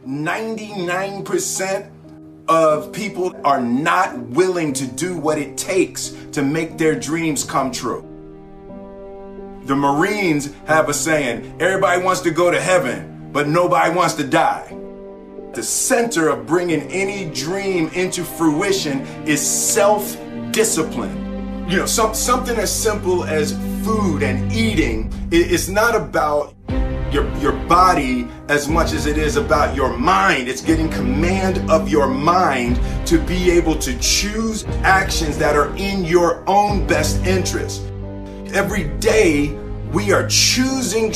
99% of people are not willing to do what it takes to make their dreams come true. The Marines have a saying, everybody wants to go to heaven, but nobody wants to die. The center of bringing any dream into fruition is self-discipline. You know, something as simple as food and eating is not about your body as much as it is about your mind. It's getting command of your mind to be able to choose actions that are in your own best interest. Every day we are choosing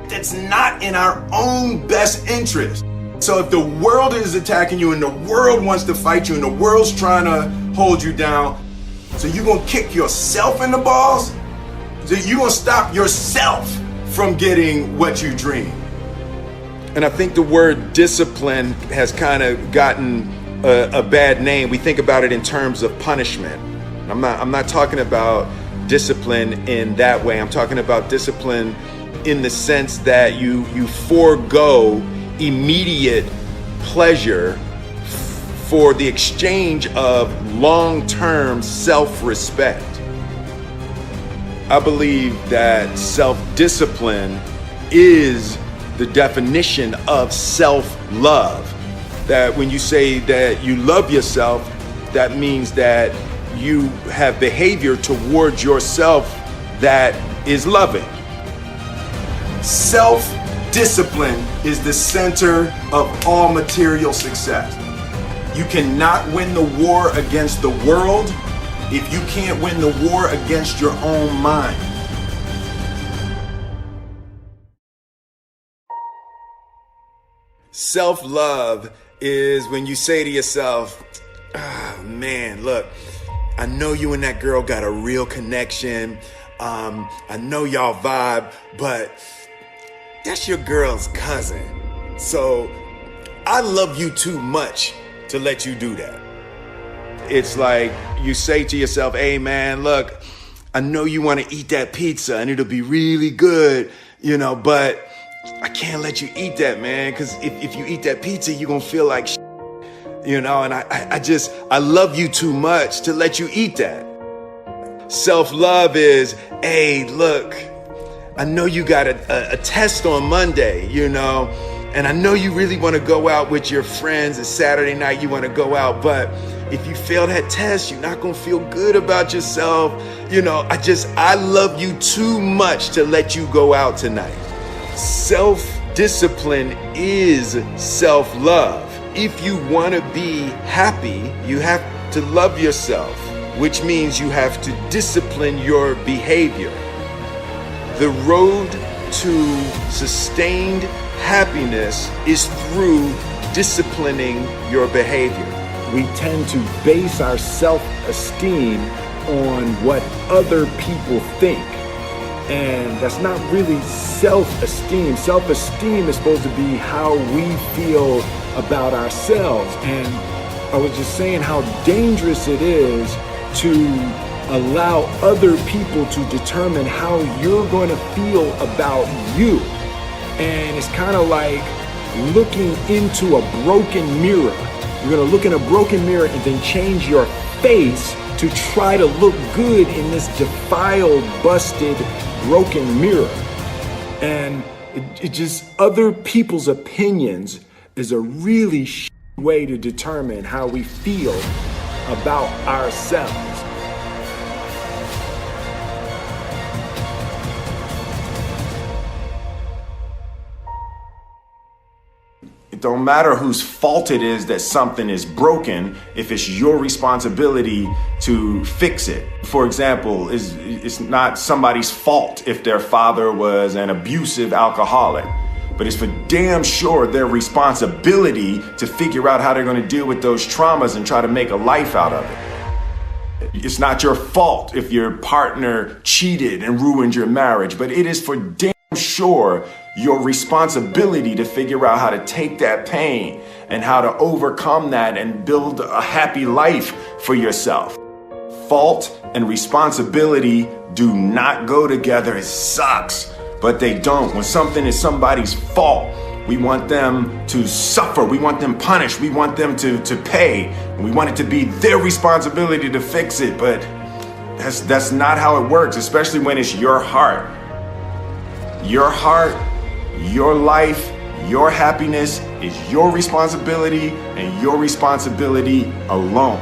that's not in our own best interest. So if the world is attacking you and the world wants to fight you and the world's trying to hold you down, so you're gonna kick yourself in the balls? So you're gonna stop yourself from getting what you dream. And I think the word discipline has kind of gotten a bad name. We think about it in terms of punishment. I'm not talking about discipline in that way. I'm talking about discipline in the sense that you forego immediate pleasure for the exchange of long-term self-respect. I believe that self-discipline is the definition of self-love. That when you say that you love yourself, that means that you have behavior towards yourself that is loving. Self-discipline is the center of all material success. You cannot win the war against the world if you can't win the war against your own mind. Self-love is when you say to yourself, oh, man, look, I know you and that girl got a real connection. I know y'all vibe, but that's your girl's cousin. So I love you too much to let you do that. It's like you say to yourself, hey man, look, I know you want to eat that pizza and it'll be really good, you know, but I can't let you eat that, man, because if you eat that pizza, you're going to feel like shit, you know, and I love you too much to let you eat that. Self-love is, hey, look, I know you got a test on Monday, you know, and I know you really want to go out with your friends. It's Saturday night, you want to go out, but if you fail that test, you're not going to feel good about yourself. You know, I love you too much to let you go out tonight. Self-discipline is self-love. If you want to be happy, you have to love yourself, which means you have to discipline your behavior. The road to sustained happiness is through disciplining your behavior. We tend to base our self-esteem on what other people think. And that's not really self-esteem. Self-esteem is supposed to be how we feel about ourselves. And I was just saying how dangerous it is to allow other people to determine how you're going to feel about you. And it's kind of like looking into a broken mirror. You're going to look in a broken mirror and then change your face to try to look good in this defiled, busted, broken mirror. And it just, other people's opinions is a really way to determine how we feel about ourselves. It don't matter whose fault it is that something is broken if it's your responsibility to fix it. For example, it's not somebody's fault if their father was an abusive alcoholic, but it's for damn sure their responsibility to figure out how they're going to deal with those traumas and try to make a life out of it. It's not your fault if your partner cheated and ruined your marriage, but it is for damn sure your responsibility to figure out how to take that pain and how to overcome that and build a happy life for yourself. Fault and responsibility do not go together. It sucks, but they don't. When something is somebody's fault, We want them to suffer. We want them punished. We want them to pay. We want it to be their responsibility to fix it. But that's not how it works, especially when it's your heart. Your heart, your life, your happiness is your responsibility and your responsibility alone.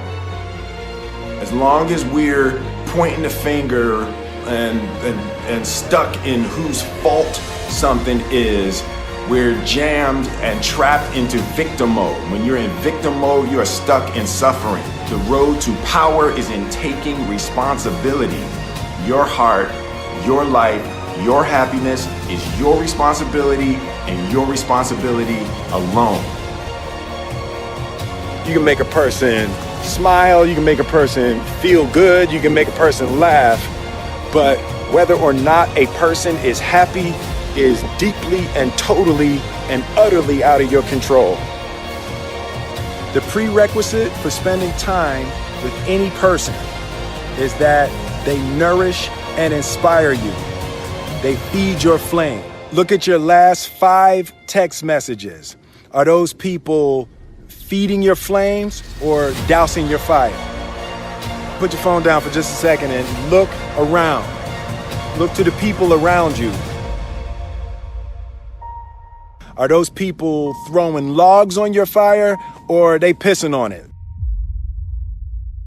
As long as we're pointing the finger and stuck in whose fault something is, we're jammed and trapped into victim mode. When you're in victim mode, you are stuck in suffering. The road to power is in taking responsibility. Your heart, your life, your happiness is your responsibility and your responsibility alone. You can make a person smile, you can make a person feel good, you can make a person laugh, but whether or not a person is happy is deeply and totally and utterly out of your control. The prerequisite for spending time with any person is that they nourish and inspire you. They feed your flame. Look at your last 5 text messages. Are those people feeding your flames or dousing your fire? Put your phone down for just a second and look around. Look to the people around you. Are those people throwing logs on your fire or are they pissing on it?